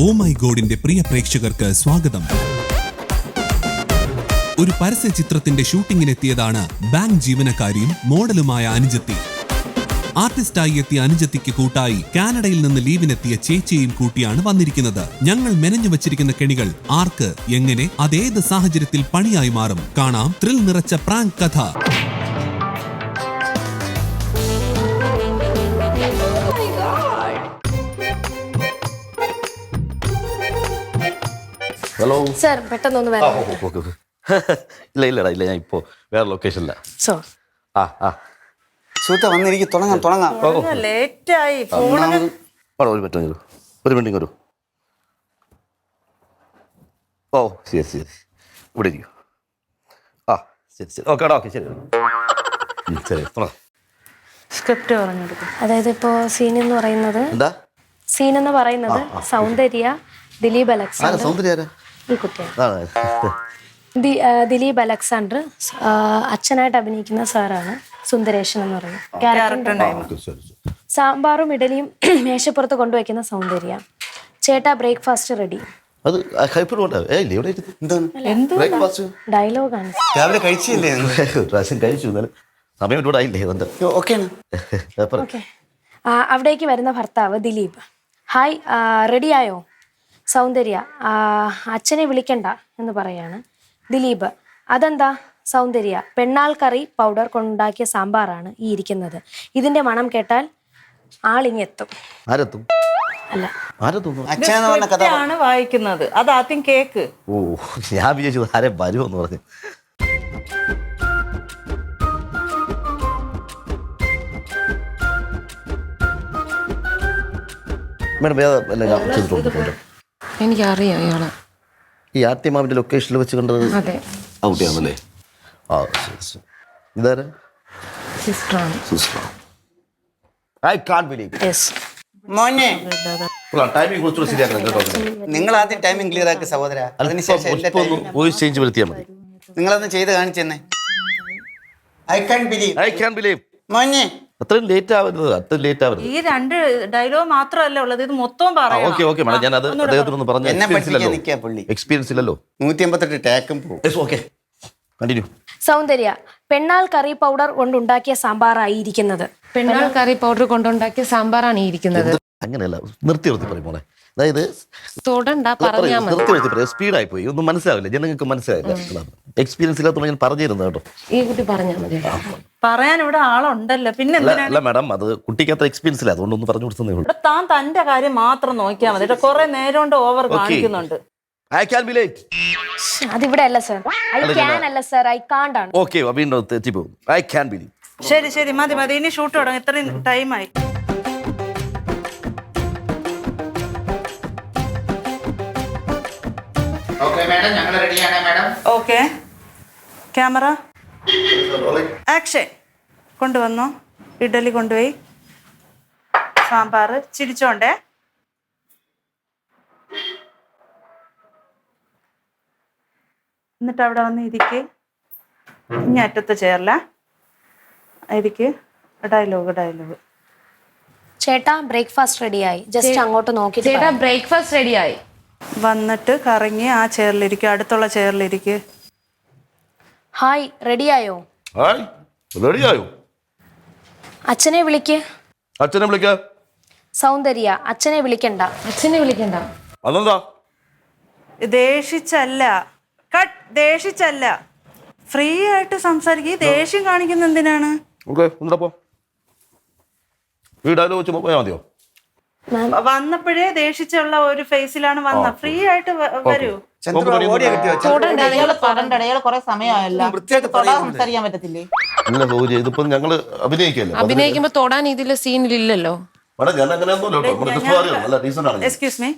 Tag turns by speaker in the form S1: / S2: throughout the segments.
S1: Oh my ഗോഡിന്റെ പ്രിയ പ്രേക്ഷകർക്ക് സ്വാഗതം. ഒരു പരസ്യ ചിത്രത്തിന്റെ ഷൂട്ടിങ്ങിനെത്തിയതാണ് ബാങ്ക് ജീവനക്കാരിയും മോഡലുമായ അനുജത്തി. ആർട്ടിസ്റ്റായി എത്തിയ അനുജത്തിക്ക് കൂട്ടായി കാനഡയിൽ നിന്ന് ലീവിനെത്തിയ ചേച്ചിയെയും കൂട്ടിയാണ് വന്നിരിക്കുന്നത്. ഞങ്ങൾ മെനഞ്ഞു വച്ചിരിക്കുന്ന കെണികൾ ആർക്ക്, എങ്ങനെ, അതേത് സാഹചര്യത്തിൽ പണിയായി മാറും കാണാം. ത്രിൽ നിറച്ച പ്രാങ്ക് കഥ.
S2: ഹലോ
S3: സർ, പെട്ടെന്നൊന്ന് വരാം.
S2: ഇല്ലടാ, ഞാൻ ഇപ്പോ വേറെ ലൊക്കേഷനില്ല.
S4: സുഹൃത്തെ വന്നിരിക്കും, തുടങ്ങാം.
S5: ലേറ്റായി
S2: ഒരു മിനിറ്റ് വരൂ. ഓ ശരി ഇവിടെ ഇരിക്കും. ശരി ഓക്കെ ശരി ശരി.
S5: സ്ക്രിപ്റ്റ് പറഞ്ഞെടുക്കും.
S3: അതായത് ഇപ്പോ സീൻ എന്ന് പറയുന്നത്
S2: എന്താ
S3: സീൻ എന്ന് പറയുന്നത് സൗന്ദര്യ, ദിലീപ് അലക്സാണ്ടർ,
S2: സൗന്ദര്യ
S3: ഈ കുട്ടിയാണ് ദിലീപ് അലക്സാണ്ടർ, അച്ഛനായിട്ട് അഭിനയിക്കുന്ന സാറാണ് സുന്ദരേഷൻ എന്ന് പറയുന്നത്. സാമ്പാറും ഇഡലിയും മേശപ്പുറത്ത് കൊണ്ടുവയ്ക്കുന്ന സൗന്ദര്യ. ചേട്ടാ ബ്രേക്ക്ഫാസ്റ്റ് റെഡി. ഡയലോഗാണ്.
S4: രാവിലെ കഴിച്ചില്ലേ?
S2: കഴിച്ചു, സമയം ഒരുപാടായില്ലേ?
S3: അവിടേക്ക് വരുന്ന ഭർത്താവ് ദിലീപ്. ഹായ്, റെഡിയായോ? സൗന്ദര്യ, അച്ഛനെ വിളിക്കണ്ട എന്ന് പറയാണ്. ദിലീപ്, അതെന്താ? സൗന്ദര്യ, പെണ്ണാൾ കറി പൗഡർ കൊണ്ടുണ്ടാക്കിയ സാമ്പാറാണ് ഈ ഇരിക്കുന്നത്. ഇതിന്റെ മണം കേട്ടാൽ ആളിങ്ങെത്തും. അല്ല,
S5: ആണ് വായിക്കുന്നത്. അത് ആദ്യം കേക്ക്.
S2: ഓ, ഞാൻ വിചാരിച്ചു ആരെ വരുമെന്ന് പറഞ്ഞു.
S6: എനിക്കറിയാം ഇയാളെ.
S2: ഈ ആത്യമാവിന്റെ ലൊക്കേഷനിൽ വെച്ച് കണ്ടത് ഔട്ടിയാണല്ലേ? ഇതാരാ?
S6: സിസ്റ്ററാണ്.
S4: മോനെ,
S2: ടൈമിംഗ് കുറച്ചുകൂടെ ശരിയാക്കണം കേട്ടോ.
S4: നിങ്ങൾ ആദ്യം ടൈമിംഗ് ക്ലിയർ ആക്കി സഹോദര. അതിനുശേഷം
S2: വോയിസ് ചേഞ്ച് വരുത്തിയാൽ മതി.
S4: നിങ്ങളൊന്ന് ചെയ്ത് കാണിച്ചെന്നെ. ഐ കാൻ ബിലീവ് മോനെ.
S2: അത്രയും ലേറ്റ് ആവരുത്.
S5: ഈ രണ്ട് ഡയലോഗ് മാത്രമല്ല ഉള്ളത്, ഇത് മൊത്തം പറയാം.
S2: ഓക്കെ മാഡം, ഞാൻ അത് അദ്ദേഹത്തിനൊന്ന് പറഞ്ഞു.
S4: എന്നെ പഠിപ്പിക്കാൻ നിൽക്കാ പുള്ളി.
S2: എക്സ്പീരിയൻസ് ഇല്ലല്ലോ.
S4: 158 ടാക്കും പോകും.
S2: കണ്ടിന്യൂ.
S3: സൗന്ദര്യ, പെണ്ണാൾ കറി പൗഡർ കൊണ്ടുണ്ടാക്കിയ സാമ്പാറായിരിക്കുന്നത്.
S6: പെണ്ണാൾ കറി പൗഡർ കൊണ്ടുണ്ടാക്കിയ സാമ്പാറാണ് ഈ ഇരിക്കുന്നത്.
S2: അങ്ങനെയല്ല, നിർത്തി പറയും മോളെ. അതായത്
S6: തൊടണ്ട, പറഞ്ഞാ മതി.
S2: സ്പീഡായി പോയി, ഒന്നും മനസ്സിലാവില്ല, ജനങ്ങൾക്ക് മനസ്സിലാവില്ല. എക്സ്പീരിയൻസ് ഇല്ലാത്ത ഞാൻ പറഞ്ഞിരുന്നു കേട്ടോ.
S6: ഈ കുട്ടി പറഞ്ഞാൽ മതി.
S5: പറയാൻ ഇവിടെ ആളുണ്ടല്ലോ. പിന്നെ
S2: അല്ല മാഡം, അത് കുട്ടിക്ക് അത്ര എക്സ്പീരിയൻസ് ഇല്ല, അതുകൊണ്ടൊന്ന് പറഞ്ഞു കൊടുത്തേ ഉള്ളൂ.
S5: താൻ തന്റെ കാര്യം മാത്രം നോക്കിയാൽ മതി. കുറെ നേരം കൊണ്ട് ഓവർ കാണിക്കുന്നുണ്ട്.
S2: I can be late.
S3: അതിവിടെ അല്ല സർ, ഐ ക്യാൻ അല്ല സർ, ഐ കാണ്ട് ആണ്.
S2: ഓക്കെ, വീണ്ടും തെറ്റിപ്പോകും. I can be late.
S5: ശരി മതി. ഇനി ഷൂട്ട് തുടങ്ങും. ഇത്രയും ടൈമായി. Okay, camera action. കൊണ്ടുവന്നോ. ഇഡലി കൊണ്ടുപോയി. സാമ്പാർ ചിരിച്ചോണ്ടേ. എന്നിട്ട് അവിടെ വന്ന് ഇരിക്ക്. ഇനി അറ്റത്ത് ചേർല ഇരിക്ക്. ഡയലോഗ്.
S3: ചേട്ടാ ബ്രേക്ക്ഫാസ്റ്റ് റെഡിയായി. ജസ്റ്റ് അങ്ങോട്ട് നോക്കി.
S6: ചേട്ടാ ബ്രേക്ക്ഫാസ്റ്റ് റെഡിയായി.
S5: വന്നിട്ട് കറങ്ങി ആ ചെയറിലിരിക്കുക. അടുത്തുള്ള ചെയറിലിരിക്കുക.
S3: ഹായ്, റെഡിയായോ?
S2: റെഡിയായോ?
S3: അച്ഛനെ വിളിക്ക്.
S2: അച്ഛനെ വിളിക്കാം.
S3: സൗന്ദര്യ, അച്ഛനെ വിളിക്കണ്ട.
S6: അച്ഛനെ വിളിക്കണ്ട.
S2: അതെന്താ?
S5: ദേഷിച്ചല്ല. ഫ്രീ ആയിട്ട് സംസാരിക്കുക. ദേഷ്യം കാണിക്കുന്ന എന്തിനാണ്? വന്നപ്പോഴേ ദേഷിച്ചുള്ള ഒരു ഫേസിലാണ് വന്ന. ഫ്രീ ആയിട്ട് വരൂ.
S6: അഭിനയിക്കുമ്പോ തൊടാൻ ഇതിലെ സീനിലില്ലല്ലോ.
S5: എക്സ്ക്യൂസ് മീ,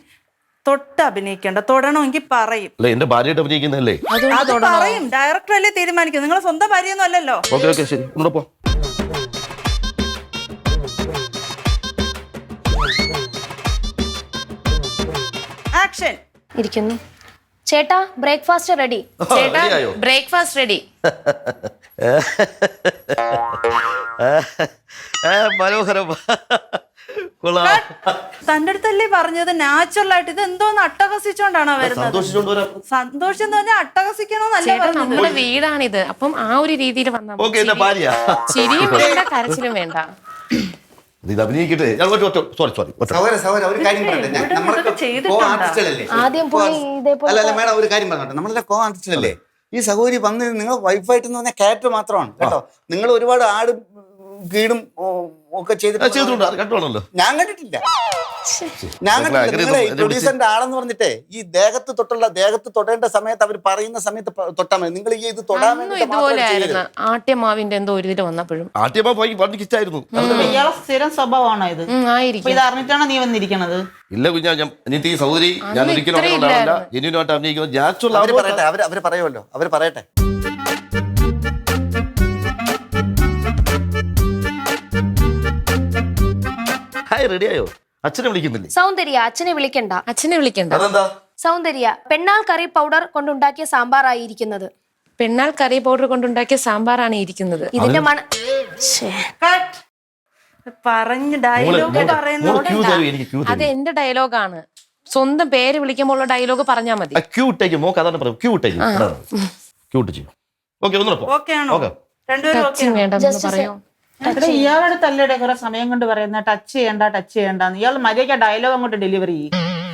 S5: തൊട്ട് അഭിനയിക്കണ്ട. തൊടണമെങ്കിൽ പറയും.
S2: എന്റെ ഭാര്യയായിട്ട് അഭിനയിക്കുന്നല്ലേ?
S5: അത് പറയും. ഡയറക്ടർ അല്ലേ തീരുമാനിക്കും. നിങ്ങൾ സ്വന്തം ഭാര്യയൊന്നും അല്ലല്ലോ. ആക്ഷൻ.
S3: ഇരിക്കുന്നു. ചേട്ടാ ബ്രേക്ക്ഫാസ്റ്റ് റെഡി.
S6: ചേട്ടാ ബ്രേക്ക്ഫാസ്റ്റ് റെഡി.
S2: മനോഹരം. കൊള്ളാം.
S5: തന്റെ അടുത്തല്ലേ പറഞ്ഞത് നാച്ചുറൽ ആയിട്ട് ഇത് എന്തോന്ന് അട്ടഹസിച്ചോണ്ടാണോ വരുന്നത്?
S2: സന്തോഷിച്ചോണ്ട് വരാം.
S5: സന്തോഷം എന്ന് പറഞ്ഞാൽ അട്ടഹസിക്കണോന്നല്ല
S6: ചേട്ടാ
S5: പറഞ്ഞത്.
S6: നമ്മുടെ വീടാണിത്. അപ്പം ആ ഒരു രീതിയിൽ വന്നാൽ
S2: ഓക്കെ എന്റെ ഭാര്യ
S6: ചിരിയും വേണ്ട കരച്ചിലും വേണ്ട.
S2: ഇത് അഭിനയിക്കട്ടെ. ഞാൻ സോറി
S4: സഹോദര ഒരു കാര്യം പറയട്ടെ.
S5: ഇവിടെ
S4: നമ്മളൊക്കെ
S5: ഇതൊക്കെ ചെയ്തിട്ടുണ്ടോ?
S4: ആർട്ടിസ്റ്റല്ലേ?
S3: ആദ്യം പോയി ഇതേപോലെ
S4: അല്ല മേഡം ഒരു കാര്യം പറഞ്ഞോട്ടെ. നമ്മളെല്ലാം കോ ആർട്ടിസ്റ്റല്ലേ? ഈ സഹോദരി വന്ന് നിങ്ങൾ വൈഫായിട്ട് എന്ന് പറഞ്ഞ ക്യാരക്ടർ മാത്രമാണ് കേട്ടോ. നിങ്ങൾ ഒരുപാട് ആടും കീടും ഒക്കെ
S2: ചെയ്തിട്ടുണ്ട്. അത് കണ്ടുവാണല്ലോ.
S4: ഞാൻ കണ്ടിട്ടില്ല. നിങ്ങളെ പ്രൊഡ്യൂസറിന്റെ ആളെന്ന് പറഞ്ഞിട്ടേ ഈ ദേഹത്ത് തൊടേണ്ട സമയത്ത് അവർ പറയുന്ന സമയത്ത് തൊട്ടാൽ മതി. നിങ്ങൾ ഈ ഇത് തൊടാൻ
S6: അന്നും
S4: വേണ്ടി
S6: ഇതുപോലെ ആയിരുന്നു. ആട്യമാവിന്റെ എന്തോ ഒരു ഇതിൽ വന്നപ്പോഴും
S2: ആദ്യമാ പോയി പണ്ട് കിച്ചായിരുന്നു.
S5: ഇയാളെ സ്ഥിരം സ്വഭാവമാണോ ഇത്?
S6: ആയിരിക്കും.
S5: ഇത് അറിഞ്ഞിട്ടാണോ നീ വന്നിരിക്കണത്?
S2: ഇല്ല കുഞ്ഞാ, എനിക്ക് ഈ സഹോദരി ഞാൻ ഒരിക്കലും ജെന്യൂനായിട്ട് അഭിനയിക്കുന്നത് നാച്ചുറൽ
S4: അവര് പറയട്ടെ. അവര് പറയുമല്ലോ. അവര് പറയട്ടെ.
S2: ഹായ് റെഡിയായോ? അച്ഛനെ വിളിക്കുന്നില്ലേ?
S3: സൗന്ദര്യ അച്ഛനെ വിളിക്കണ്ട.
S6: അച്ഛനെ വിളിക്കണ്ട.
S2: അതെന്താ?
S3: സൗന്ദര്യ പെണ്ണാൾ കറി പൗഡർ കൊണ്ടുണ്ടാക്കിയ സാമ്പാറായിരിക്കുന്നത്.
S6: പെണ്ണാൾ കറി പൗഡർ കൊണ്ടുണ്ടാക്കിയ സാമ്പാറാണ് ഇരിക്കുന്നത്.
S3: ഇതിന്റെ
S5: കട്ട്. പറഞ്ഞ ഡയലോഗ് പറയുന്നത്
S2: എനിക്ക് ക്യൂ
S6: അത് എന്റെ ഡയലോഗാണ്. സ്വന്തം പേര് വിളിക്കുമ്പോൾ ഉള്ള ഡയലോഗ് പറഞ്ഞാൽ മതി.
S2: ക്യൂട്ടേക്ക് മോക്ക് അതാണ് പറയാം. ക്യൂട്ടേക്ക് ക്യൂട്ട് ചെയ്യും. ഓക്കെ ഒന്നുകൂടെ
S5: ഓക്കെ ആണോ? രണ്ടുപേരും ഓക്കെ
S6: ടച്ചിങ് വേണ്ടെന്ന് പറയോ?
S5: ഇയാളുടെ തല്ലയുടെ കുറെ സമയം കൊണ്ട് പറയുന്ന ടച്ച് ചെയ്യണ്ടെന്ന്. ഇയാൾ മര്യാദ ഡയലോഗ് അങ്ങോട്ട് ഡെലിവറി ചെയ്യും.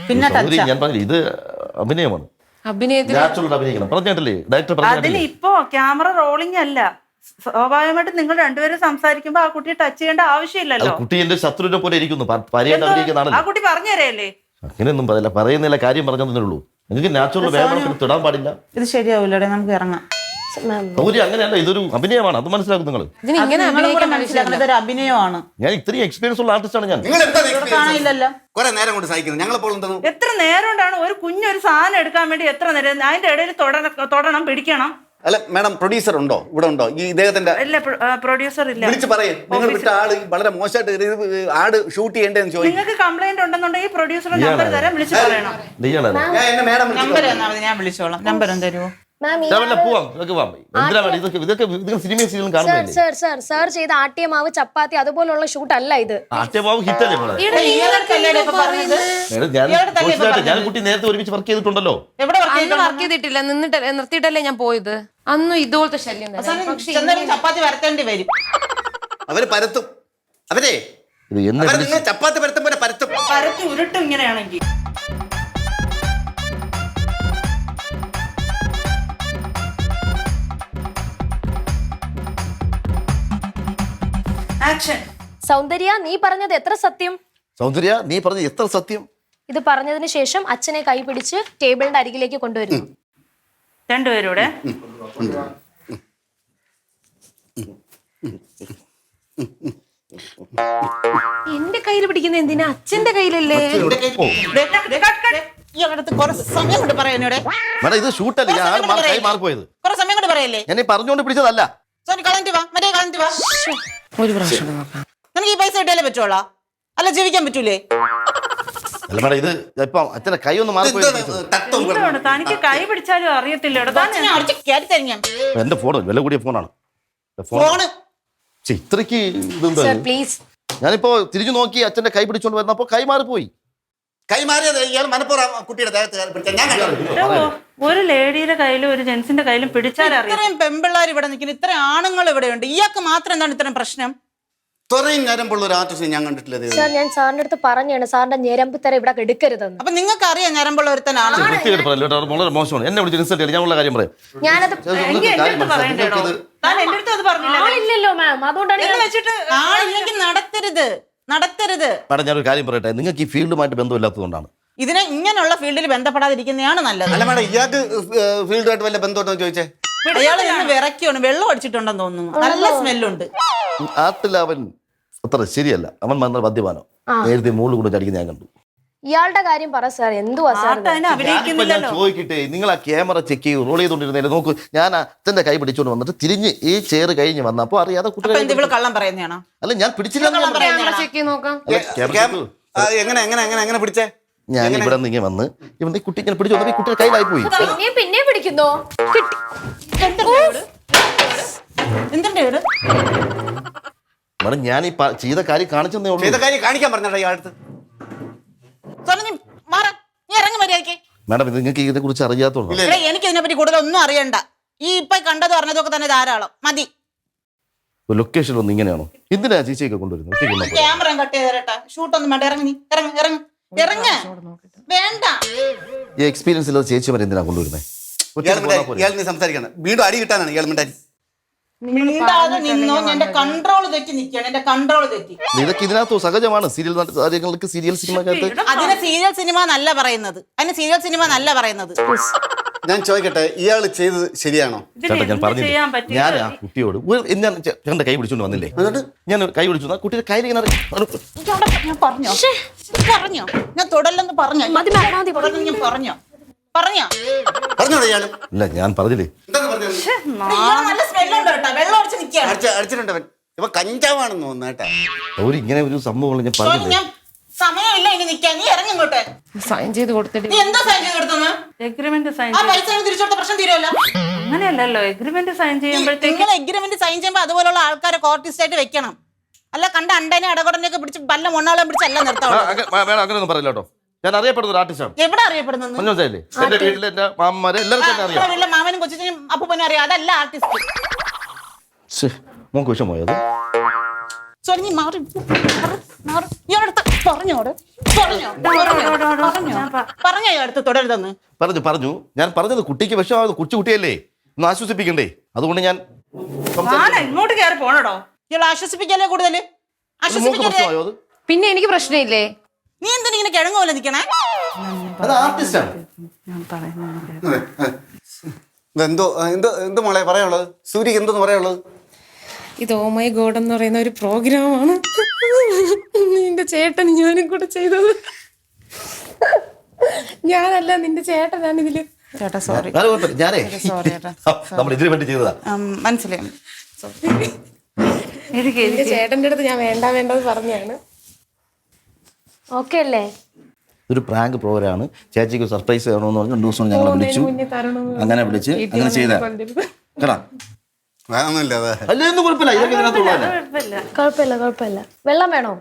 S5: പിന്നെ ടച്ച്.
S2: ഞാൻ പറഞ്ഞില്ല, ഇത് അഭിനയമാണ്.
S6: അഭിനയത്തിൽ
S2: നാച്ചുറൽ അഭിനയിക്കണം പറഞ്ഞിട്ടില്ലേ ഡയറക്ടർ
S5: അതിന്
S2: പറഞ്ഞിട്ടില്ലേ?
S5: ഇപ്പോ ക്യാമറ റോളിംഗ് അല്ല. സ്വാഭാവികമായിട്ട് നിങ്ങൾ രണ്ടുപേരും സംസാരിക്കുമ്പോ ആ കുട്ടിയെ ടച്ച് ചെയ്യേണ്ട ആവശ്യമില്ലല്ലോ.
S2: കുട്ടി എന്റെ ശത്രുവിനെ പോലെ ഇരിക്കുന്നു. പരിയായിട്ട്
S5: ആ
S2: അഭിനയിക്കുന്നതാണല്ലോ.
S5: കുട്ടി പറഞ്ഞു തരല്ലേ?
S2: അങ്ങനെയൊന്നും പറയില്ല. പറയുന്നില്ല, കാര്യം പറഞ്ഞതേ ഉള്ളൂ. നിങ്ങൾക്ക് നാച്ചുറൽ വേണം, തൊടാൻ പാടില്ല.
S5: ഇത് ശരിയാവില്ലടെ, നമുക്ക് ഇറങ്ങാം.
S2: സൗകര്യം അങ്ങനെയല്ല, ഇതൊരു അഭിനയമാണ്. അത് മനസ്സിലാക്കും നിങ്ങൾ.
S6: ഇതിന് ഇങ്ങനെ
S5: മനസ്സിലാക്കുന്നത് ഒരു അഭിനയമാണ്.
S2: ഞാൻ ഇത്രയും എക്സ്പീരിയൻസ് ഉള്ള ആർട്ടിസ്റ്റാണ് ഞാൻ.
S4: നിങ്ങൾ എന്താ
S5: കാണില്ലല്ലോ.
S4: കുറെ നേരം കൊണ്ട് സഹിക്കുന്നത്. ഞങ്ങളെപ്പോൾ ഉണ്ടെന്നു
S5: എത്ര നേരം കൊണ്ടാണ് ഒരു കുഞ്ഞൊരു സാധനം എടുക്കാൻ വേണ്ടി എത്ര നേരം അതിന്റെ ഇടയിൽ തൊടണം പിടിക്കണം.
S4: അല്ല മേഡം, പ്രൊഡ്യൂസർ ഉണ്ടോ? ഇവിടെ ഉണ്ടോ? ഈ ഇദ്ദേഹത്തിന്റെ
S5: ഇല്ല, പ്രൊഡ്യൂസർ ഇല്ല.
S4: വിളിച്ച് പറയും. നിങ്ങൾ വിട്ട ആള് വളരെ മോശമായിട്ട് ആട് ഷൂട്ട് ചെയ്യേണ്ടതെന്ന് ചോദിക്കും.
S5: നിങ്ങൾക്ക് കംപ്ലൈന്റ് ഉണ്ടെന്നുണ്ടെങ്കിൽ പ്രൊഡ്യൂസർ നമ്പർ തരാം, വിളിച്ച് പറയണം.
S4: ഞാൻ എന്നെ മേഡം
S5: നമ്പർ തന്നാൽ മതി, ഞാൻ വിളിച്ചോളാം. നമ്പർ തരുമോ?
S2: പോവാം. ഇതൊക്കെ സിനിമയും സീരിയലും കാണുന്നില്ലേ?
S3: സാർ ചെയ്ത ആട്ടിയമാവ് ചപ്പാത്തി അതുപോലുള്ള ഷൂട്ട് അല്ല ഇത്.
S2: ആട്യമാവ് ഹിറ്റല്ലേ മോളെ? ഞാൻ കുട്ടി നേരത്തെ ഒരുമിച്ച് വർക്ക് ചെയ്തിട്ടുണ്ടല്ലോ.
S6: അന്ന് വർക്ക് ചെയ്തിട്ടില്ല, നിർത്തിയിട്ടല്ലേ ഞാൻ പോയത്. അന്നും ഇതുപോലത്തെ ശല്യം തന്നെ. പക്ഷെ
S5: ചപ്പാത്തി വരത്തേണ്ടി വരും.
S4: അവര് പരത്തും. അവരെ
S2: ഇത് എന്നെ
S4: ചപ്പാത്തി പരത്തും പോലെ പരത്തും.
S5: പരത്തി ഉരുട്ടും ഇങ്ങനെയാണെങ്കിൽ.
S3: സൗന്ദര്യ നീ പറഞ്ഞത് എത്ര സത്യം?
S2: സൗന്ദര്യ നീ പറഞ്ഞത് എത്ര സത്യം?
S3: ഇത് പറഞ്ഞതിന് ശേഷം അച്ഛനെ കൈ പിടിച്ച് ടേബിളിന്റെ അരികിലേക്ക് കൊണ്ടുവരുന്നു.
S5: രണ്ടുപേരൂടെ
S6: എന്റെ കയ്യിൽ പിടിക്കുന്ന എന്തിനാ? അച്ഛന്റെ കയ്യിലല്ലേ?
S5: സമയം കൊണ്ട് പറയാനോടെ
S2: മേഡം ഇത് ഷൂട്ടല്ലേ, ഞാൻ കൈ മാറിപ്പോയത്.
S5: കുറെ സമയം കൊണ്ട് പറയല്ലേ?
S2: ഞാൻ പറഞ്ഞുകൊണ്ട് പിടിച്ചതല്ല.
S5: കളഞ്ഞിട്ട് വാ, മറ്റേ കളഞ്ഞിട്ട് വാ.
S6: ഒരു പ്രാവശ്യം നോക്കാം.
S5: നിനക്ക് ഈ പൈസ കിട്ടിയാലേ പറ്റുള്ളൂ, അല്ല ജീവിക്കാൻ പറ്റൂലേ?
S2: അല്ല മേഡം, ഇത് ഇപ്പൊ അച്ഛനെ കൈ ഒന്ന് മാറിപ്പോയത്.
S5: തനിക്ക് കൈ പിടിച്ചാലും അറിയത്തില്ല.
S2: എന്റെ ഫോൺ വില കൂടിയ ഫോണാണ്.
S5: ഫോണ്
S2: ഇത്രക്ക് ഇതെന്താ?
S3: പ്ലീസ്.
S2: ഞാനിപ്പോ തിരിഞ്ഞു നോക്കി അച്ഛന്റെ കൈ പിടിച്ചോണ്ട് വരുന്നപ്പോ കൈ മാറിപ്പോയി.
S4: കൈമാറിയത് ഇയാൾ മനപ്പുറം കുട്ടിയുടെ ദേഹത്ത് ഞാൻ
S5: ഒരു ലേഡിയുടെ കയ്യിലും ഒരു ജെന്റ്സിന്റെ കയ്യിലും പിടിച്ചാൽ ഇത്രയും പെമ്പിള്ളാർ ഇവിടെ നിൽക്കുന്നു, ഇത്രയും ആണുങ്ങൾ ഇവിടെ ഉണ്ട്. ഇയാൾക്ക് മാത്രം എന്താണ് ഇത്രയും പ്രശ്നം?
S4: ഇത്രയും ഞരമ്പുള്ള ഒരു ആർട്ടിസ്റ്റ് ഞാൻ കണ്ടിട്ടില്ല.
S3: സാർ ഞാൻ സാറിന്റെ അടുത്ത് പറഞ്ഞാണ് സാറിന്റെ ഞരമ്പ് തര ഇവിടെ എടുക്കരുതെന്ന്.
S5: അപ്പൊ നിങ്ങൾക്ക് അറിയാം ഞരമ്പുള്ള ഒരുത്തനാണ്.
S2: വളരെ മോശമാണ്. എന്നെ വിളിച്ച് റിസൾട്ട് ചെയ്ത് ഞാൻ ഉള്ള കാര്യം പറയാം.
S3: ഞാനത് ആളില്ലല്ലോ മാം, അതുകൊണ്ടാണ്
S5: ആളില്ലെങ്കിൽ നടത്തരുത്.
S2: മാഡം ഞാനൊരു കാര്യം പറയട്ടെ, നിങ്ങൾക്ക് ഈ ഫീൽഡുമായിട്ട് ബന്ധമില്ലാത്തതുകൊണ്ടാണ്.
S5: ഇതിനെ ഇങ്ങനെയുള്ള ഫീൽഡിൽ ബന്ധപ്പെടാതിരിക്കുന്നതാണ് നല്ലത്.
S4: അല്ല മേഡം, ഇയാൾക്ക് ഫീൽഡുമായിട്ട് വല്ല ബന്ധമുണ്ടെന്ന് ചോദിച്ചേ.
S5: അയാൾ വിറയ്ക്കാണ്, വെള്ളം അടിച്ചിട്ടുണ്ടെന്ന് തോന്നുന്നു. നല്ല സ്മെല്ലുണ്ട്.
S2: ആട്ടിൽ അവൻ അത്ര ശരിയല്ല. അവൻ വന്ന മദ്യപാനം നേരത്തെ മുകളിൽ കൊണ്ട് ചടിക്കുന്ന ഞാൻ കണ്ടു.
S3: ഇയാളുടെ കാര്യം പറ സാർ. എന്തുവാ സാർ
S2: ഞാൻ ചോദിക്കട്ടെ, നിങ്ങൾ ആ ക്യാമറ ചെക്ക് ചെയ്ത് റോൾ ചെയ്തോണ്ടിരുന്നേ നോക്കൂ. ഞാൻ അച്ഛന്റെ കൈ പിടിച്ചോണ്ട് വന്നിട്ട് തിരിഞ്ഞ് ഈ ചെയർ കഴിഞ്ഞ് വന്നപ്പോ അറിയാതെ കുട്ടികളെ
S5: കള്ളം പറയുന്നതാണോ?
S2: അല്ല ഞാൻ പിടിച്ചില്ല.
S4: എങ്ങനെ പിടിച്ചേ?
S2: ഞാൻ ഇവിടെ നിന്ന് ഇങ്ങനെ വന്ന് ഇവന്റെ കുട്ടി ഇങ്ങനെ പിടിച്ചു വന്നപ്പോ ഈ കുട്ടിയുടെ കയ്യിലായി പോയി.
S3: പിന്നെ പിടിക്കുന്നോ?
S2: മാഡം ഞാൻ ഈ ചെയ്ത കാര്യം കാണിച്ചെന്നേ ഉള്ളൂ.
S4: ചെയ്ത കാര്യം കാണിക്കാൻ പറഞ്ഞാ ഇയാളടുത്ത്.
S5: സോനു നീ മാറ, നീ ഇറങ്ങി മര്യാദയ്ക്ക്.
S2: മാഡം ഇത് നിങ്ങൾക്ക് ഇതിനെ കുറിച്ച് അറിയാത്തോളൂ.
S5: എനിക്ക് ഇതിനെ പറ്റി കൂടുതലൊന്നും അറിയണ്ട. ഈ ഇപ്പൊ കണ്ടത് പറഞ്ഞതൊക്കെ തന്നെ ധാരാളം മതി.
S2: ലൊക്കേഷൻ ഒന്നും ഇങ്ങനെയാണോ? എന്തിനാ ചേച്ചിയൊക്കെ കൊണ്ടുവരുന്നത്?
S5: ക്യാമറ കട്ട് ചെയ്ത് തരട്ടെ. ഷൂട്ടൊന്നും വേണ്ട. ഇറങ്ങി നീ, ഇറങ്ങ് ഇറങ്ങ് ഇറങ്ങ്. വേണ്ട.
S2: ഈ എക്സ്പീരിയൻസ് ഇല്ലാതെ ചേച്ചിമാരെ എന്തിനാ കൊണ്ടുവരുന്നത്?
S4: ഇയാൾ നീ സംസാരിക്കണം. വീണ്ടും അടി കിട്ടാനാണ് ഇയാൾ മിണ്ടായി.
S5: മിണ്ടാതെ നിന്നോ. എന്റെ കൺട്രോൾ തെറ്റി നിൽക്കുകയാണ്. എന്റെ കൺട്രോൾ തെറ്റി.
S2: ഇതൊക്കെ ഇതിനകത്തോ സഹജമാണ്. സീരിയൽ സിനിമക്കകത്ത്
S5: അതിന് സീരിയൽ സിനിമ നല്ല പറയുന്നത്. അതിന് സീരിയൽ സിനിമ നല്ല പറയുന്നത്.
S4: ഞാൻ ചോദിക്കട്ടെ, ഇയാൾ ചെയ്തത് ശരിയാണോ?
S2: ചേട്ടാ ഞാൻ പറഞ്ഞില്ലേ, ഞാൻ ആ കുട്ടിയോട് ഞാൻ ചേട്ടന്റെ കൈ പിടിച്ചോണ്ട് വന്നില്ലേ, ഞാൻ കൈ പിടിച്ചു കുട്ടിയുടെ കയ്യിൽ ഇങ്ങനെ
S5: ഞാൻ പറഞ്ഞോ പറഞ്ഞോ ഞാൻ തുടല്ലെന്ന് പറഞ്ഞോ? ഞാൻ പറഞ്ഞോ പറഞ്ഞോ
S4: പറഞ്ഞോളൂ ഇയാള്.
S2: ഇല്ല ഞാൻ പറഞ്ഞില്ലേ.
S5: നല്ല സ്മെല്ലുണ്ട് കേട്ടോ. വെള്ളം അടിച്ച് നിൽക്കുകയാണ്.
S4: അടിച്ചിട്ടുണ്ട് അവൻ. ഇവ കഞ്ചാവാണെന്ന് തോന്നുന്നു കേട്ടാ.
S2: ഇങ്ങനെ ഒരു സംഭവം ഞാൻ പറഞ്ഞില്ലേ.
S5: ഞാൻ സമയമില്ല ഇനി നിൽക്കാൻ. നീ ഇറങ്ങി ഇങ്ങോട്ടെ.
S6: സൈൻ ചെയ്ത് കൊടുത്തിട്ട്
S5: നീ എന്താ സൈൻ ചെയ്ത് കൊടുത്തെന്ന്? Agreement sign. ആ പൈസ തിരിച്ചു കൊടുത്ത പ്രശ്നം തീരുമല്ലോ.
S7: അങ്ങനെയല്ലല്ലോ എഗ്രിമെന്റ് സൈൻ ചെയ്യുമ്പോഴത്തേക്ക്.
S5: നിങ്ങൾ എഗ്രിമെന്റ് സൈൻ ചെയ്യുമ്പോൾ അതുപോലുള്ള ആൾക്കാരെ കോർട്ടിസ്റ്റ് ആയിട്ട് വെക്കണം. അല്ല കണ്ട അണ്ടനെ അടകൊടനെയൊക്കെ പിടിച്ച് പല്ല മൊണ്ണാളെ പിടിച്ചല്ല നിർത്താം.
S2: അങ്ങനെയൊന്നും പറയില്ല കേട്ടോ. ഞാൻ അറിയപ്പെടുന്ന ഒരു ആർട്ടിസ്റ്റാണ്.
S5: എവിടെ അറിയപ്പെടുന്നത്?
S2: എന്റെ വീട്ടിലെ എന്റെ മാമന്മാരെ എല്ലാവർക്കും അറിയാം.
S5: മാമനും കൊച്ചിനും അപ്പൂപ്പനും അറിയാം. അതല്ല ആർട്ടിസ്റ്റ്.
S2: മോക്ക് വിഷമോയത്
S5: സോറി നീ മാറി ഇയാളടുത്ത് പറഞ്ഞോട്. പറഞ്ഞോ ഇയാളടുത്ത് തുടരുതെന്ന്
S2: പറഞ്ഞു. ഞാൻ പറഞ്ഞത് കുട്ടിക്ക് വിഷമായത്. കുട്ടിയല്ലേ, ഒന്ന് ആശ്വസിപ്പിക്കണ്ടേ. അതുകൊണ്ട് ഞാൻ
S7: ഇങ്ങോട്ട് കയറി പോണോ?
S5: ഇയാൾ ആശ്വസിപ്പിക്കല്ലേ കൂടുതല്. ആശ്വസിപ്പിക്കല്ലേ.
S6: പിന്നെ എനിക്ക് പ്രശ്നമില്ലേ?
S5: നീ എന്തിനാ ഇങ്ങനെ കിഴങ്ങ് പോലെ നിൽക്കണേ?
S4: എന്തോ എന്തോ എന്തോ മോളെ പറയാനുള്ളത്? സൂര്യക്ക് എന്തോന്ന് പറയാനുള്ളത്?
S6: ഇത് ഓ മൈ ഗോഡ് എന്ന് പറയുന്ന ഒരു പ്രോഗ്രാമാണ്. നിന്റെ ചേട്ടൻ ഞാനും കൂടെ ചെയ്തത്. ഞാനല്ല, നിന്റെ ചേട്ടനാണ് ഇതില്.
S5: ചേട്ടാ സോറി.
S2: ഞാനേ നമ്മൾ ഇതിനു വേണ്ടി ചെയ്തതാ.
S5: മനസ്സിലായി.
S6: എന്റെ ചേട്ടന്റെ അടുത്ത് ഞാൻ വേണ്ടത് പറഞ്ഞാണ്.
S3: ഓക്കെ അല്ലേ?
S2: ഒരു പ്രാങ്ക് പ്രോഗ്രാമാണ്. ചേച്ചിക്ക് സർപ്രൈസ് ചെയ്യണമെന്ന് പറഞ്ഞ് 2 ദിവസം ഞങ്ങളെ വിളിച്ചു. അങ്ങനെ വിളിച്ച് അങ്ങനെ ചെയ്ത കേട്ടാ.
S3: കുഴപ്പമില്ല. വെള്ളം വേണോ?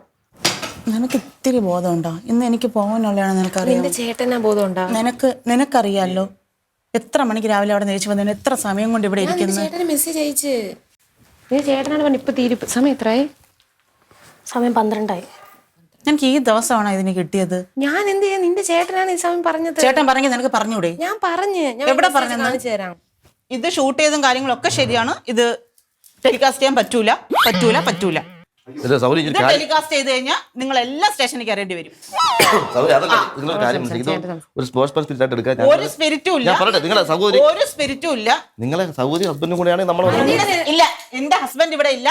S5: നിനക്ക് ഇത്തിരി ബോധമുണ്ടോ? ഇന്ന് എനിക്ക് പോകാനുള്ളതാണ്. നിനക്കറിയാം.
S6: ചേട്ടനാ ബോധമുണ്ടോ?
S5: നിനക്കറിയാലോ എത്ര മണിക്ക് രാവിലെ അവിടെ നിരിച്ചു വന്നു, എത്ര സമയം കൊണ്ട് ഇവിടെ ഇരിക്കുന്നു.
S6: ചേട്ടന് മെസ്സേജ് അയച്ച്. നീ ചേട്ടനാണ് പറഞ്ഞു ഇപ്പൊ തീരും. സമയം എത്രയായി?
S3: സമയം 12
S5: എനിക്ക് ഈ ദിവസമാണോ ഇതിന് കിട്ടിയത്?
S6: ഞാൻ എന്ത് ചെയ്യാൻ? നിന്റെ ചേട്ടനാണ് ഈ സമയം പറഞ്ഞത്.
S5: ചേട്ടൻ പറഞ്ഞെങ്കിൽ നിനക്ക് പറഞ്ഞൂടെ?
S6: ഞാൻ പറഞ്ഞു.
S5: എവിടെ പറഞ്ഞു?
S6: കാണിച്ചു തരാം.
S5: ഇത് ഷൂട്ട് ചെയ്തും കാര്യങ്ങളൊക്കെ ശരിയാണ്. ഇത് ടെലികാസ്റ്റ് ചെയ്യാൻ പറ്റൂല. ടെലികാസ്റ്റ് ചെയ്ത് കഴിഞ്ഞാൽ നിങ്ങൾ എല്ലാ സ്റ്റേഷനിൽ കയറേണ്ടി വരും. ഒരു സ്പിരിറ്റും ഇല്ല.
S2: നിങ്ങളെ സൗകര്യ ഹസ്ബൻഡും കൂടെയാണ് നമ്മൾ.
S5: ഇല്ല, എന്റെ ഹസ്ബൻഡ് ഇവിടെ ഇല്ല.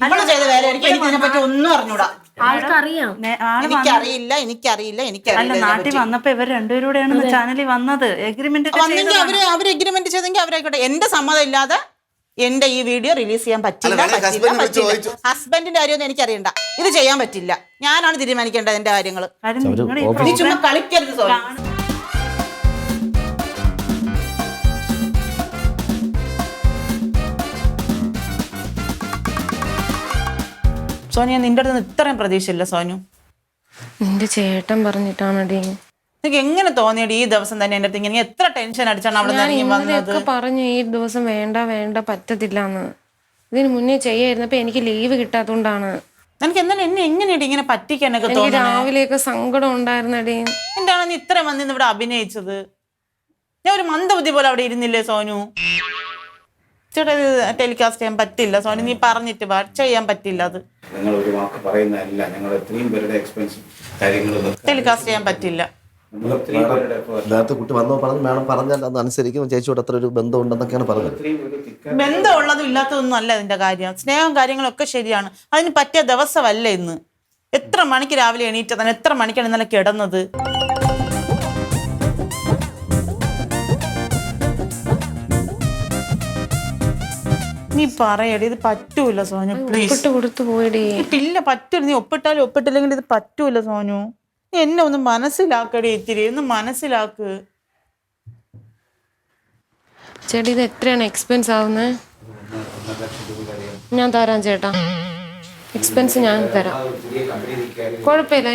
S5: നമ്മൾ ചെയ്ത വേല എനിക്ക് ഇതിനെ പറ്റി ഒന്നും അറിഞ്ഞൂടാ.
S3: ആൾക്കറിയാം.
S5: എനിക്കറിയില്ല.
S7: നാട്ടിൽ വന്നപ്പോ ഇവർ രണ്ടുപേരൂടെയാണ് ചാനലിൽ വന്നത്. എഗ്രിമെന്റ്
S5: അവര് എഗ്രിമെന്റ് ചെയ്തെങ്കിൽ അവരായിക്കോട്ടെ. എന്റെ സമ്മതം ഇല്ലാതെ എന്റെ ഈ വീഡിയോ റിലീസ് ചെയ്യാൻ പറ്റില്ല. ഹസ്ബൻഡിന്റെ കാര്യമൊന്നും എനിക്കറിയണ്ട. ഇത് ചെയ്യാൻ പറ്റില്ല. ഞാനാണ് തീരുമാനിക്കേണ്ടത് എന്റെ കാര്യങ്ങള്. നീ ചുമ്മാ കളിക്കരുത് സോറി. സോനിയ, നിന്റെ അടുത്ത് ഇത്രയും പ്രതീക്ഷയില്ല സോനു.
S6: നിന്റെ ചേട്ടൻ പറഞ്ഞിട്ടാണടി.
S5: നിനക്ക് എങ്ങനെ തോന്നിയടി ഈ ദിവസം തന്നെ എന്റെ അടുത്ത് ഇങ്ങനെ എത്ര ടെൻഷൻ അടിച്ചാണ് അവിടെ വന്നത്?
S6: പറഞ്ഞു ഈ ദിവസം വേണ്ട പറ്റത്തില്ലാന്ന്. ഇതിന് മുന്നേ ചെയ്യായിരുന്നപ്പോ എനിക്ക് ലീവ് കിട്ടാത്തോണ്ടാണ്.
S5: നിനക്ക് എന്നാലും എന്നെ എങ്ങനെയാടി ഇങ്ങനെ പറ്റിക്കാനൊക്കെ തോന്നി?
S6: രാവിലെയൊക്കെ സങ്കടം ഉണ്ടായിരുന്നടി.
S5: എന്താണ് നീ ഇത്ര വന്നിന്ന് ഇവിടെ അഭിനയിച്ചത്? ഞാൻ ഒരു മന്ദബുദ്ധി പോലെ അവിടെ ഇരുന്നില്ലേ സോനു? ചേട്ടാ ഇത് ടെലികാസ്റ്റ് ചെയ്യാൻ പറ്റില്ല സോനു. നീ പറഞ്ഞിട്ട് ചെയ്യാൻ പറ്റില്ല. അത് ടെലികാസ്റ്റ് ചെയ്യാൻ പറ്റില്ല.
S2: നേരത്തെ കുട്ടി വന്നോ പറഞ്ഞു മേഡം പറഞ്ഞാൽ അത് അനുസരിക്കും. ചേച്ചിയോട് അത്ര ഒരു ബന്ധം ഉണ്ടെന്നൊക്കെയാണ് പറഞ്ഞത്.
S5: ബന്ധമുള്ളതും ഇല്ലാത്തതൊന്നും അല്ല ഇതിന്റെ കാര്യം. സ്നേഹവും കാര്യങ്ങളൊക്കെ ശരിയാണ്. അതിന് പറ്റിയ ദിവസമല്ല ഇന്ന്. എത്ര മണിക്ക് രാവിലെ എണീറ്റതാണ്? എത്ര മണിക്കാണ് ഇന്നലെ കിടന്നത്? നീ പറയടി, ഇത് പറ്റൂല സോനു. പ്ലീസ്
S6: കൊടുത്തു പോയടി.
S5: ഇല്ല പറ്റൂല. നീ ഒപ്പിട്ടാലും ഒപ്പിട്ടില്ലെങ്കിൽ ഇത് പറ്റൂല സോനു. നീ എന്നെ ഒന്ന് മനസ്സിലാക്കടി. ഇത്തിരി ഒന്ന് മനസ്സിലാക്ക്.
S6: ചേട്ടാ ഇത് എത്രയാണ് എക്സ്പെൻസ് ആവുന്നത്? ഞാൻ തരാം ചേട്ടാ. എക്സ്പെൻസ് ഞാൻ തരാം. കുഴപ്പമില്ല,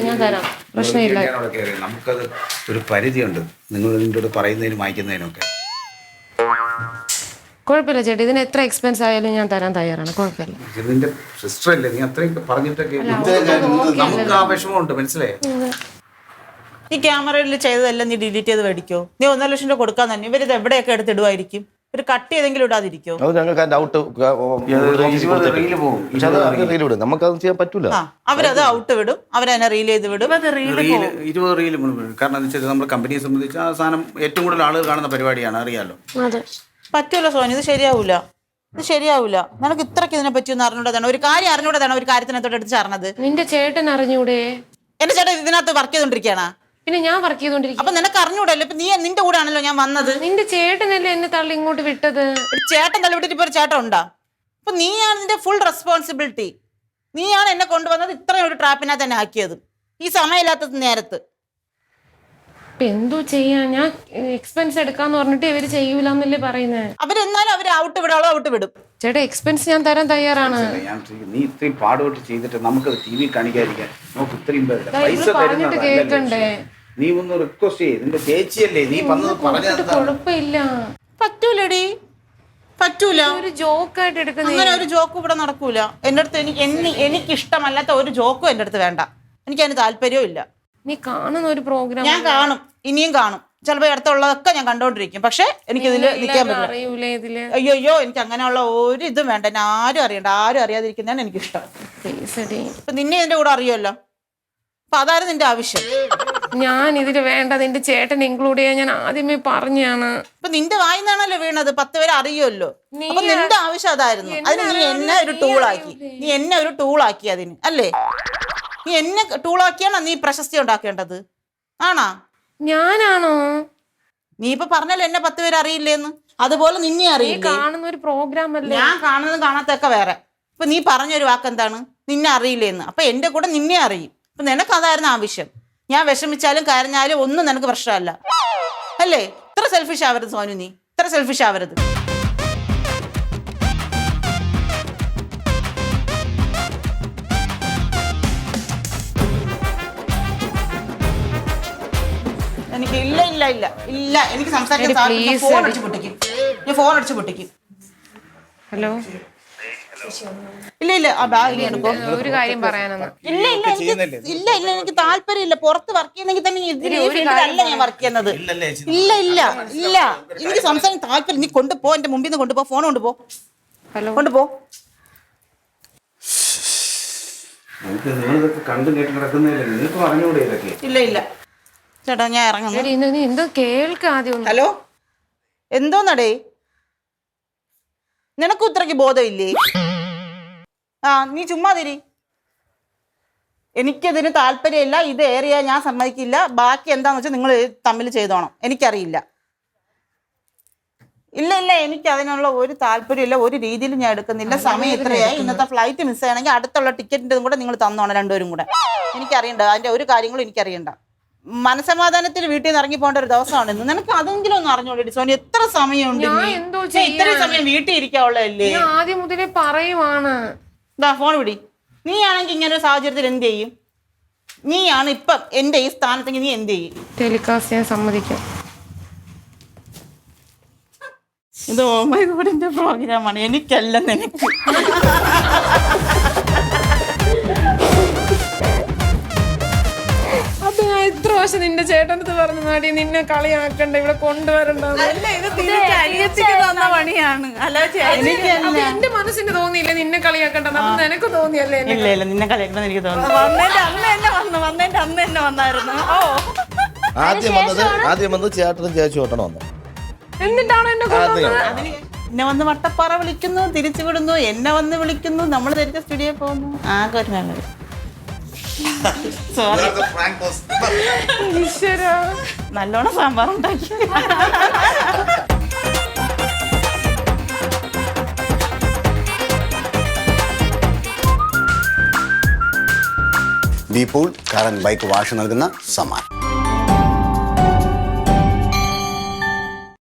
S6: ഞാൻ തരാം, പ്രശ്നമില്ല.
S8: നമുക്കത് ഒരു പരിധിയുണ്ട്, നിങ്ങൾ നിന്നോട് പറയുന്നതിനും വായിക്കുന്നതിനൊക്കെ.
S6: കുഴപ്പമില്ല ചേട്ടാ, ഇതിന് എത്ര എക്സ്പെൻസ് ആയാലും ഞാൻ തരാൻ തയ്യാറാണ്. കുഴപ്പമില്ല.
S8: നിന്റെ സിസ്റ്റർ അല്ലേ, നീ അത്രയും പറഞ്ഞിട്ടൊക്കെ നമുക്ക് ആ വിഷമമുണ്ട്, മനസ്സിലായി?
S5: ഈ ക്യാമറയിൽ ചെയ്തതെല്ലാം നീ ഡിലീറ്റ് ചെയ്ത് മേടിക്കോ? നീ 1.5 ലക്ഷം രൂപ കൊടുക്കാൻ തന്നെ ഇവരിത് എവിടെയൊക്കെ എടുത്തിടുമായിരിക്കും? ഒരു കട്ട് ചെയ്തെങ്കിലും ഇടാതിരിക്കോ?
S2: അത് ഞങ്ങൾക്ക് അതിന്റെ ഔട്ട് നമുക്കത് ചെയ്യാൻ പറ്റൂല.
S5: അവരത് ഔട്ട് വിടും, അവരതിനെ റീൽ ചെയ്ത് വിടും.
S8: 20 റീൽ കാരണം എന്താ വെച്ചാൽ നമ്മുടെ കമ്പനിയെ സംബന്ധിച്ച് ആ സാധനം ഏറ്റവും കൂടുതൽ ആളുകൾ കാണുന്ന പരിപാടിയാണ്, അറിയാലോ.
S5: പറ്റൂല സോനി, ഇത് ശരിയാവൂല, ഇത് ശരിയാവൂല. നിനക്ക് ഇത്രയ്ക്ക് ഇതിനെ പറ്റിയൊന്നും അറിഞ്ഞൂടാതാണ്, ഒരു കാര്യം അറിഞ്ഞൂടാതാണ് ഒരു കാര്യത്തിനകത്തോട്ട് എടുത്ത് ചേർന്നത്.
S6: നിന്റെ ചേട്ടൻ അറിഞ്ഞൂടെ?
S5: എന്റെ ചേട്ടൻ ഇതിനകത്ത് വർക്ക് ചെയ്തോണ്ടിരിക്കുകയാണ്.
S6: പിന്നെ ഞാൻ വർക്ക് ചെയ്തോണ്ടിരിക്കും.
S5: അപ്പൊ നിനക്ക് അറിഞ്ഞൂടല്ലോ, ഇപ്പൊ നീ നിന്റെ കൂടെ ആണല്ലോ ഞാൻ വന്നത്.
S6: നിന്റെ ചേട്ടനല്ലേ എന്നെ തള്ളി ഇങ്ങോട്ട് വിട്ടത്.
S5: ഒരു ചേട്ടൻ തള്ളിവിട്ടിട്ട് ഇപ്പൊ ഒരു ചേട്ടൻ ഉണ്ടാ? അപ്പൊ നീയാണ് നിന്റെ ഫുൾ റെസ്പോൺസിബിലിറ്റി. നീയാണ് എന്നെ കൊണ്ടുവന്നത് ഇത്രയും ഒരു ട്രാപ്പിനകത്ത് തന്നെ ആക്കിയത് ഈ സമയമില്ലാത്ത നേരത്ത്.
S6: ഇപ്പൊ എന്തോ ചെയ്യാ, ഞാൻ എക്സ്പെൻസ് എടുക്കാന്ന് പറഞ്ഞിട്ട് ഇവര് ചെയ്യൂലെന്നല്ലേ പറയുന്നത്.
S5: അവരെന്നാലും അവര് ഔട്ട് വിടാളോ ഔട്ട് വിടും.
S6: ചേട്ടാ എക്സ്പെൻസ് ഞാൻ തരാൻ തയ്യാറാണ്.
S8: നീ ഇത്രയും പാടുപെട്ട് ചെയ്തിട്ട് നമുക്ക് TV കാണിക്കാതിരിക്കാൻ നമുക്ക് ഇത്രയും പൈസ
S6: പറഞ്ഞിട്ട് കേൾക്കണ്ടേ?
S8: നീ ഒന്ന് റിക്വസ്റ്റ് ചെയ്യ്, നിന്റെ ചേച്ചിയല്ലേ, നീ പറഞ്ഞത്
S6: കുഴപ്പമില്ല.
S5: പറ്റൂലടി, പറ്റൂല.
S6: ഒരു ജോക്കായിട്ട് എടുക്കുന്ന
S5: അങ്ങനെ ഒരു ജോക്ക് ഇവിടെ നടക്കൂല. എന്റെ അടുത്ത് എനിക്ക് ഇഷ്ടമല്ലാത്ത ഒരു ജോക്കും എന്റെ അടുത്ത് വേണ്ട. എനിക്ക് അതിന് താല്പര്യവും ഇല്ല.
S6: നീ കാണുന്ന ഒരു പ്രോഗ്രാം
S5: ഞാൻ കാണും, ഇനിയും കാണും. ചിലപ്പോ അടുത്തുള്ളതൊക്കെ ഞാൻ കണ്ടോണ്ടിരിക്കും. പക്ഷെ എനിക്ക് ഇതില് നിൽക്കാൻ പറ്റില്ല. അയ്യോ എനിക്ക് അങ്ങനെയുള്ള ഒരു ഇതും വേണ്ട. എന്നെ ആരും അറിയണ്ട, ആരും അറിയാതിരിക്കുന്നതാണ് എനിക്കിഷ്ടം. ഇപ്പൊ നിന്നെ ഇതിന്റെ കൂടെ അറിയുമല്ലോ, അപ്പൊ അതായിരുന്നു നിന്റെ ആവശ്യം.
S6: ഞാൻ ഇതില് വേണ്ട, നിന്റെ ചേട്ടൻ ഇൻക്ലൂഡ് ചെയ്യാൻ ഞാൻ ആദ്യമേ പറഞ്ഞാണ്.
S5: ഇപ്പൊ നിന്റെ വായിന്നാണല്ലോ വീണത്, 10 പേര് അറിയുമല്ലോ. അപ്പൊ നിന്റെ ആവശ്യം അതായിരുന്നു. അതിന് നീ എന്നെ ഒരു ടൂളാക്കി, നീ എന്നെ ഒരു ടൂളാക്കി അതിന്, അല്ലേ? നീ എന്നെ ടൂളാക്കിയാണോ നീ പ്രശസ്തി ഉണ്ടാക്കേണ്ടത്? ആണാ?
S6: ഞാനാണോ?
S5: നീ ഇപ്പൊ പറഞ്ഞല്ലോ എന്നെ 10 പേര് അറിയില്ലേന്ന്. അതുപോലെ നിന്നെ അറിയില്ല.
S6: കാണുന്ന ഒരു പ്രോഗ്രാം അല്ലേ?
S5: ഞാൻ കാണുന്നതും കാണാത്തൊക്കെ വേറെ. ഇപ്പൊ നീ പറഞ്ഞൊരു വാക്ക് എന്താണ്? നിന്നെ അറിയില്ലേന്ന്. അപ്പൊ എന്റെ കൂടെ നിന്നെ അറിയും. അപ്പൊ നിനക്ക് അതായിരുന്നു ആവശ്യം. ഞാൻ വിഷമിച്ചാലും കരഞ്ഞാലും ഒന്നും നിനക്ക് പ്രശ്നമല്ല, അല്ലേ? ഇത്ര സെൽഫിഷ് ആവരുത് സോനു, നീ ഇത്ര സെൽഫിഷ് ആവരുത്. എനിക്ക് ഇല്ല ഇല്ല ഇല്ല ഇല്ല എനിക്ക് സംസാരിക്കാൻ ഫോൺ അടിച്ചു പൊട്ടിക്കും.
S6: ഹലോ,
S5: ഇല്ല ഇല്ല ആ ബാഗ് എടുക്കോ.
S6: ഒരു കാര്യം പറയാനാണ്.
S5: ഇല്ല എനിക്ക് താല്പര്യമില്ല. പുറത്ത് വർക്ക് ചെയ്യുന്നെങ്കിൽ തന്നെ ഇതിലല്ല ഞാൻ വർക്ക് ചെയ്യുന്നത്. ഇല്ല എനിക്ക് സംസാരിക്കാൻ താല്പര്യം. നീ കൊണ്ടുപോ, എന്റെ മുമ്പിൽ നിന്ന് കൊണ്ടുപോ, ഫോൺ കൊണ്ടുപോ.
S6: ഹലോ,
S5: കൊണ്ടുപോ. ഇല്ല ചേട്ടാ ഞാൻ ഇറങ്ങുന്നു.
S6: എന്തോ കേൾക്കാദ്യം.
S5: ഹലോ, എന്തോന്നടേ? നിനക്കും ഇത്രയ്ക്ക് ബോധമില്ലേ? നീ ചുമ്മാ തിരി. എനിക്കതിന് താല്പര്യമില്ല. ഇത് ഏറിയ ഞാൻ സമ്മതിക്കില്ല. ബാക്കി എന്താന്ന് വെച്ചാൽ നിങ്ങൾ തമ്മിൽ ചെയ്തോണം. എനിക്കറിയില്ല. ഇല്ല എനിക്ക് അതിനുള്ള ഒരു താല്പര്യമില്ല. ഒരു രീതിയിൽ ഞാൻ എടുക്കുന്നില്ല. സമയം ഇത്രയായി. ഇന്നത്തെ ഫ്ലൈറ്റ് മിസ് ചെയ്യണമെങ്കിൽ അടുത്തുള്ള ടിക്കറ്റിൻ്റെതും കൂടെ നിങ്ങൾ തന്നോണം, രണ്ടുപേരും കൂടെ. എനിക്കറിയണ്ട, അതിന്റെ ഒരു കാര്യങ്ങളും എനിക്കറിയണ്ട. മനസമാധാനത്തിൽ വീട്ടിൽ നിന്ന് ഇറങ്ങി പോകേണ്ട ഒരു ദിവസമാണ് ഇന്ന്. നിനക്ക് അതെങ്കിലും ഒന്ന് അറിഞ്ഞോളൂ സോനി. എത്ര സമയമുണ്ട്? ഇത്രയും സമയം വീട്ടിൽ ഇരിക്കാവുള്ളതല്ലേ?
S6: ആദ്യം മുതലേ പറയുവാണ്.
S5: ഫോൺ വിടി. നീ ആണെങ്കിൽ ഇങ്ങനെ ഒരു സാഹചര്യത്തിൽ എന്ത് ചെയ്യും? നീയാണ് ഇപ്പം എന്റെ ഈ സ്ഥാനത്തെങ്കിൽ നീ എന്ത് ചെയ്യും?
S6: ടെലികാസ്റ്റ് ഞാൻ സമ്മതിക്കും.
S5: ഇത് ഓ മൈ ഗോഡിന്റെ പ്രോഗ്രാമാണ്, എനിക്കല്ല നിനക്ക്.
S6: അത് ഞാൻ ഇത്ര പ്രാവശ്യം നിന്റെ ചേട്ടനടുത്ത് പറഞ്ഞു, നാടി നിന്നെ കളിയാക്കണ്ട, ഇവിടെ കൊണ്ടുവരണ്ട. എന്റെ മനസ്സിന് തോന്നിയില്ല നിന്നെ കളിയാക്കണ്ട. അപ്പൊ നിനക്ക് തോന്നിയല്ലേ?
S5: ഇല്ല നിന്നെ കളിയാക്കണം എനിക്ക് തോന്നുന്നു. അന്ന് തന്നെ വന്നായിരുന്നു.
S2: ആദ്യം വന്നത് ചേട്ടനും ചേച്ചി ഓട്ടണം വന്നു.
S6: എന്നിട്ടാണ് എന്നെ കൊണ്ടുവന്നത്.
S5: എന്നെ വന്ന് വട്ടപ്പാറ വിളിക്കുന്നു, തിരിച്ചു വിടുന്നു, എന്നെ വന്ന് വിളിക്കുന്നു, നമ്മൾ ധരിച്ച സ്റ്റുഡിയോ പോകുന്നു. ആകെ ഒരു മെമ്മറി. നല്ലോണം സാമ്പാർ ഉണ്ടാക്കി.
S4: B pool car and bike wash നൽകുന്ന സമ്മാനം.